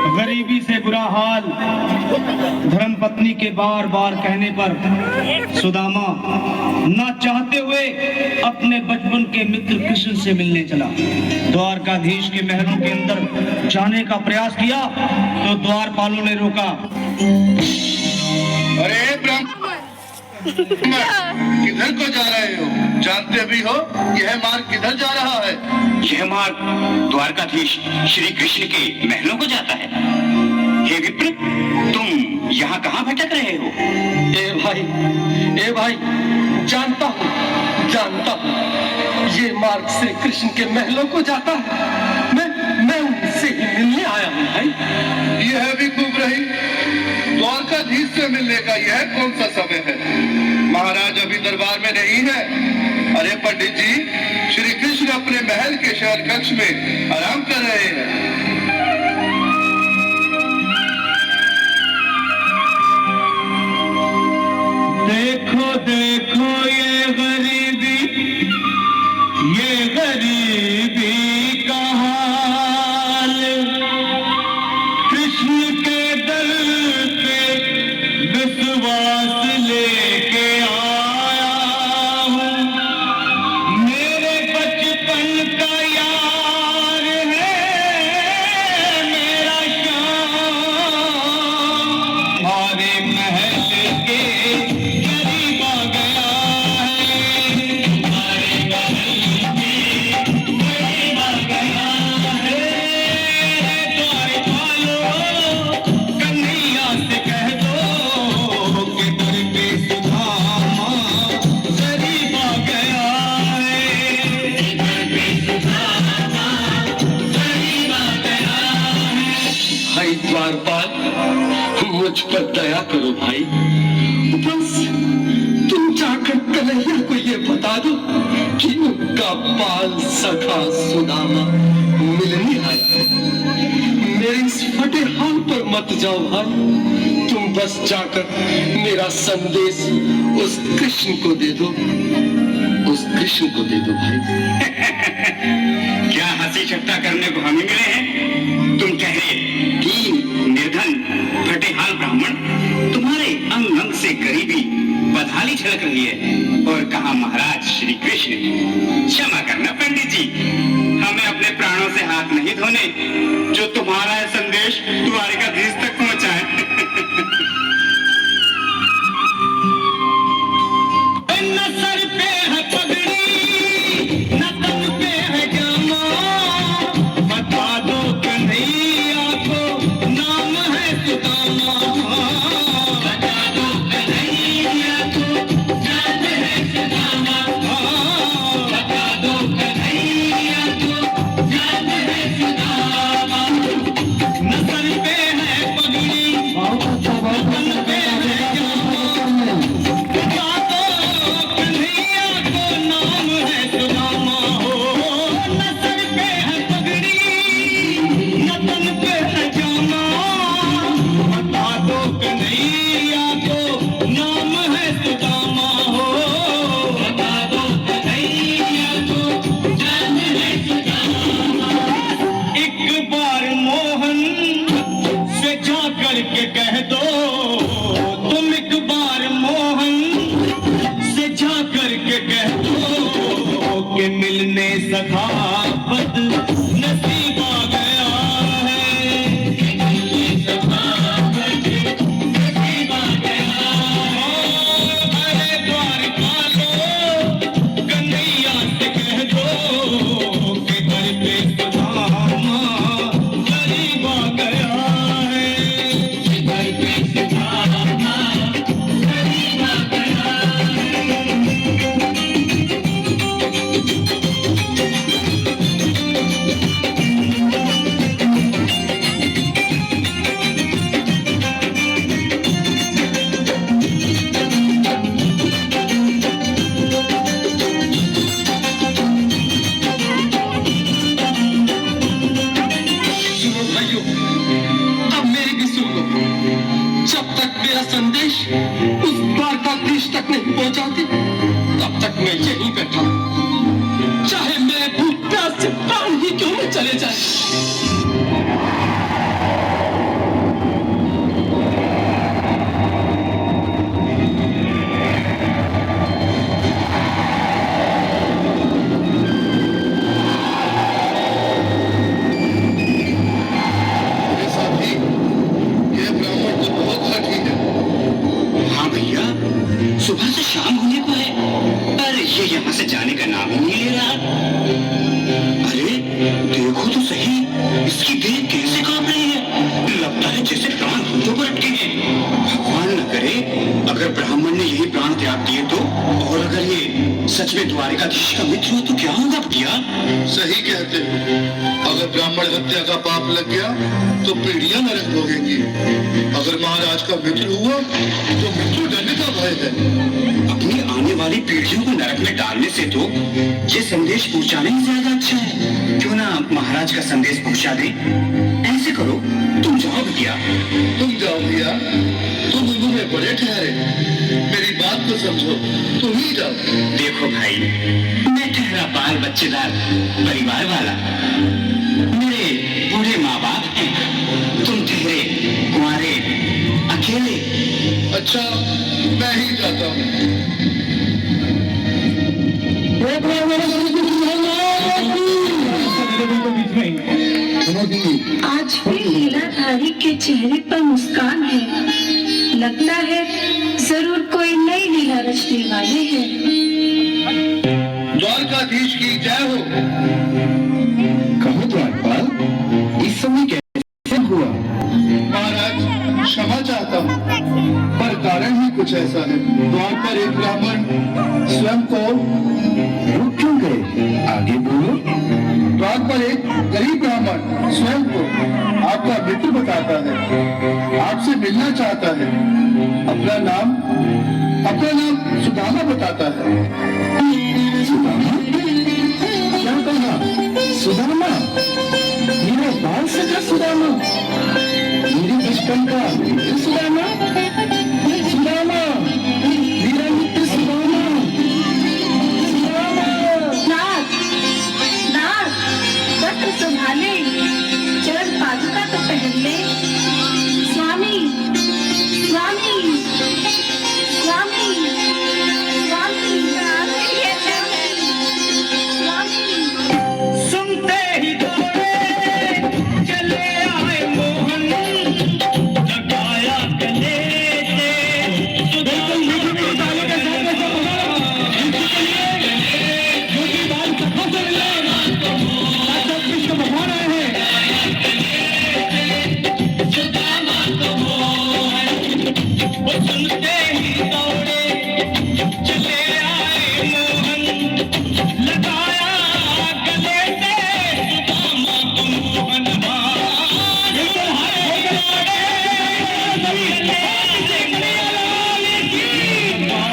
गरीबी से बुरा हाल धर्मपत्नी के बार बार कहने पर सुदामा न चाहते हुए अपने बचपन के मित्र कृष्ण से मिलने चला। द्वारकाधीश के महलों के अंदर जाने का प्रयास किया तो द्वारपालों ने रोका। अरे ब्राह्मण, किधर को जा रहे हो? जानते भी हो यह मार्ग किधर जा रहा है? यह मार्ग द्वारकाधीश श्री कृष्ण के महलों को जाता है। हे विप्र, तुम यहाँ कहाँ भटक रहे हो? ए भाई, जानता हूँ, ये मार्ग श्री कृष्ण के महलों को जाता है। मैं उनसे ही मिलने आया हूँ भाई। यह भी खूब रही, द्वारकाधीश से मिलने का यह कौन सा समय है? महाराज अभी दरबार में नहीं है। अरे पंडित जी, श्री कृष्ण अपने महल के शयन कक्ष में आराम कर रहे हैं। देखो देखो ये गरीबी का हाल, कृष्ण के दर पे विश्वास लेके आया हूँ। मेरे बचपन का यार है मेरा श्याम, हमारे महल के करीब आ गया है, हमारे महल के करीब आ गया है। द्वारपालो कन्हैया से कह दो कि दर पे सुदामा करीब आ गया है, दर पे सुदामा करीब आ गया है। भाई द्वारपाल, मुझ पर दया करो भाई। बस तुम जाकर कन्हैया को ये बता दो कि उनका बाल सखा सुदामा मिलने आया है। मेरे इस फटे हाल पर मत जाओ भाई, तुम बस जाकर मेरा संदेश उस कृष्ण को दे दो, भाई। क्या हंसी ठट्टा करने को हमें मिले हैं? तुम कह रहे कि निर्धन फटेहाल ब्राह्मण तुम्हारे अंग अंग से गरीबी बदहाली झलक रही है, और कहा महाराज श्री कृष्ण। क्षमा करना पंडित जी, हमें अपने प्राणों से हाथ नहीं धोने जो तुम्हारा यह संदेश द्वारकाधीश तक पहुंचाए। न सर पे है पगड़ी, न तन पे है जामा, बता दो कन्हैया को नाम है सुदामा, बता दो कन्हैया को नाम है सुदामा, बता दो कन्हैया को नाम है सुदामा। न सर पे है पगड़ी, न तन पे है जामा, बता दो कन्हैया को नाम है सुदामा हो। न सर पे है पगड़ी, न तन पे है जामा, बता दो कन्हैया को नाम है सुदामा हो, बता दो कन्हैया को नाम है सुदामा। एक बार मोहन से जा करके कह दो, तुम एक बार मोहन से जा करके कह दो कि मिलने सखावत नसीब आ गया है, मिलने सखावत नसीब आ गया है। अरे द्वारपालो कन्हैया से कह दो कि दर पे सुदामा करीब आ गया है, दर पे सुदामा करीब आ गया है। सुनो भाइयों, अब मेरी भी सुन लो। जब तक मेरा संदेश उस द्वारकाधीश तक नहीं पहुंचाते, तब तक मैं यहीं बैठा हूं, चाहे मेरे भूख प्यास से प्राण ही क्यों न चले जाए। सच में द्वारिकाधीश का मित्र हो तो क्या होगा भैया? सही कहते हो। अगर ब्राह्मण हत्या का पाप लग गया तो पीढ़ियां नरक भोगेंगी। अगर महाराज का मित्र हुआ तो मृत्यु डरने का भय है। अपनी आने वाली पीढ़ियों को नरक में डालने से तो ये संदेश पहुंचाने ही ज्यादा अच्छा है। क्यों ना महाराज का संदेश पहुंचा दे? ऐसे करो, तुम जाओ भैया। तुम जाओ भैया, तुम उम्र में बड़े ठहरे, मेरी बात को समझो, तुम ही जाओ। देखो भाई, मैं ठहरा बाल बच्चेदार परिवार वाला, मेरे बूढ़े माँ बाप हैं, तुम ठहरे कुंवारे अकेले। अच्छा, मैं ही जाता हूँ। आज भी लीलाधारी के चेहरे पर मुस्कान है। लगता है जरूर कोई नई लीला रचने वाले हैं। द्वारकाधीश की जय हो। कहो द्वारपाल, इस समय कैसे हुआ? महाराज, क्षमा चाहता हूँ, पर कारण ही कुछ ऐसा है। द्वार पर एक ब्राह्मण स्वयं को रुक क्यों गए? आगे बोलो। द्वार पर एक गरीब ब्राह्मण स्वयं को आपका मित्र बताता है, आपसे मिलना चाहता है। अपना नाम सुदामा बताता है। सुदामा? क्या कहा? सुदामा? मेरा बाल सखा सुदामा? मेरे बचपन का मित्र सुदामा? सुदामा, मेरा मित्र सुदामा। सुदामा। नाथ, वस्त्र संभाले, चरण पादुका तो पहन ले। स्वामी, स्वामी, स्वामी, स्वामी, स्वामी। सुनते ही दौड़े चले आए मोहन, लगाया गले से सुनते ही दौड़े चले आए मोहन, लगाया गले से सुदामा को मोहन।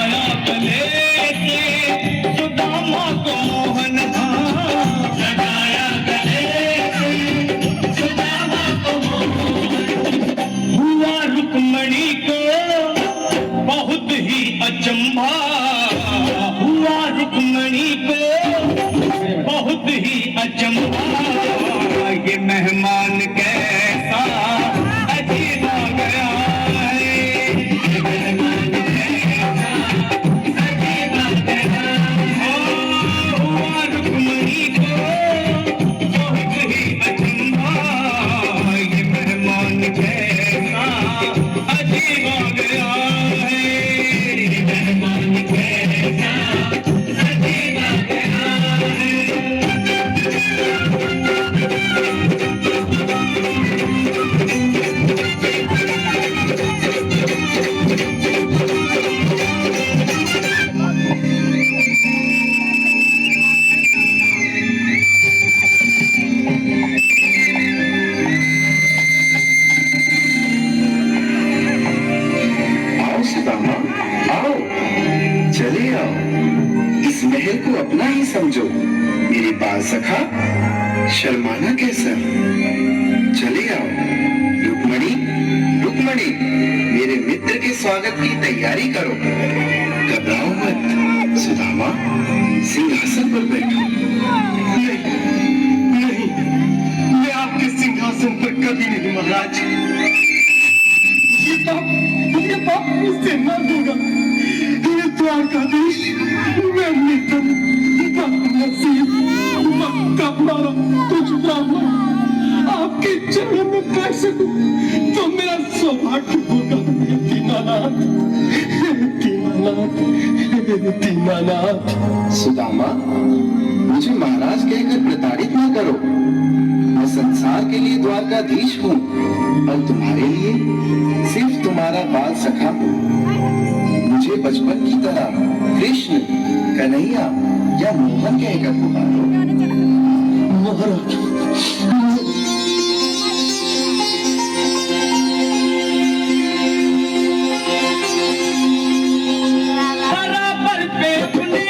लगाया गले से सुदामा को मोहन, लगाया गले से सुदामा को मोहन। हुआ रुक्मणी को बहुत ही अचंभा, हुआ रुक्मणी को बहुत ही अचंभा। ये मेहमान कैसा अजीब आ गया है, ये मेहमान कैसा अजीब आ गया है। हुआ रुक्मणी को बहुत ही अचंभा, ये मेहमान कैसा अजीब आ गया है, ये मेहमान कैसा अजीब आ गया है। आओ सुदामा, आओ, चले आओ। इस महल को अपना ही समझो। मेरे बाल सखा, शर्माना कैसा? चले आओ। रुक्मणी, रुक्मणी, मेरे मित्र के स्वागत की तैयारी करो। घबराओ मत। सुदामा, सिंहासन पर बैठो। नहीं, नहीं, मैं आपके सिंहासन पर कभी नहीं महाराज। ये पाप मुझसे न होगा। ये द्वारकाधीश, मैं निधन, बदनसीब, वक्त का मारा तुझ ब्राह्मण, आपके चरण में बैठ सकूं तो मेरा सौभाग्य होगा। दीनानाथ, दीनानाथ, दीनानाथ। सुदामा, मुझे महाराज कहकर प्रताड़ित न करो। मैं संसार के लिए द्वारकाधीश हूँ और तुम्हारे लिए सिर्फ तुम्हारा बाल सखा हूँ। मुझे बचपन की तरह कृष्ण, कन्हैया या मोहन कहकर पुकारो। महाराज, बराबर पे अपने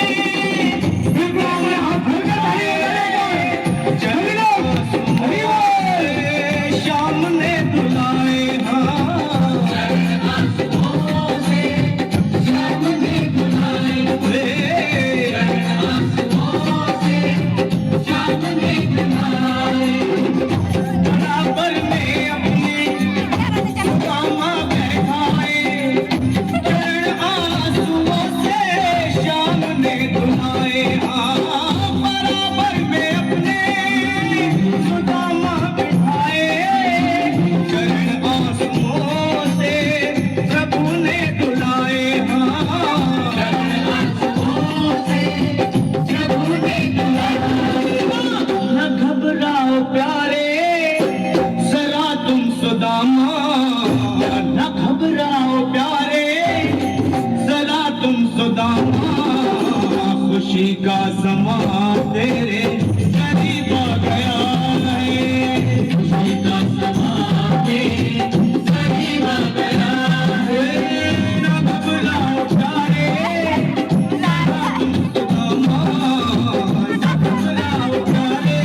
श्याम ने बुलाए बराबर में अपने सुदामा बैठाए, चरण आंसुओं से श्याम ने धुलाए। बराबर में अपने सुदामा बैठाए, चरण आंसुओं से प्रभु ने धुलाए। न घबराओ प्यारे जरा तुम सुदामा, न घबराओ प्यारे जरा तुम सुदामा, खुशी का समा तेरे करीब आ गया है, खुशी का समा तेरे करीब आ गया है। न घबराओ प्यारे जरा तुम सुदामा, न घबराओ प्यारे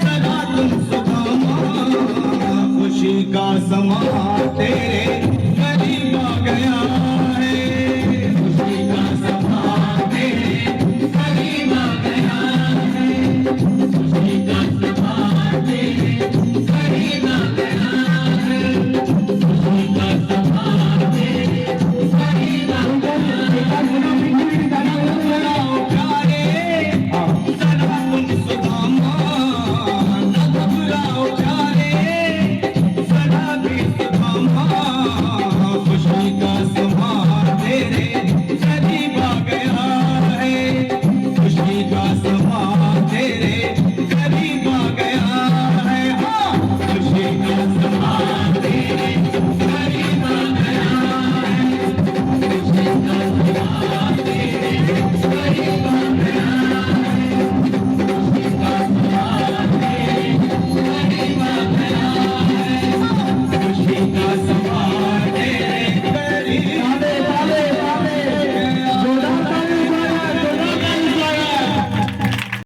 जरा तुम सुदामा, खुशी का समा तेरे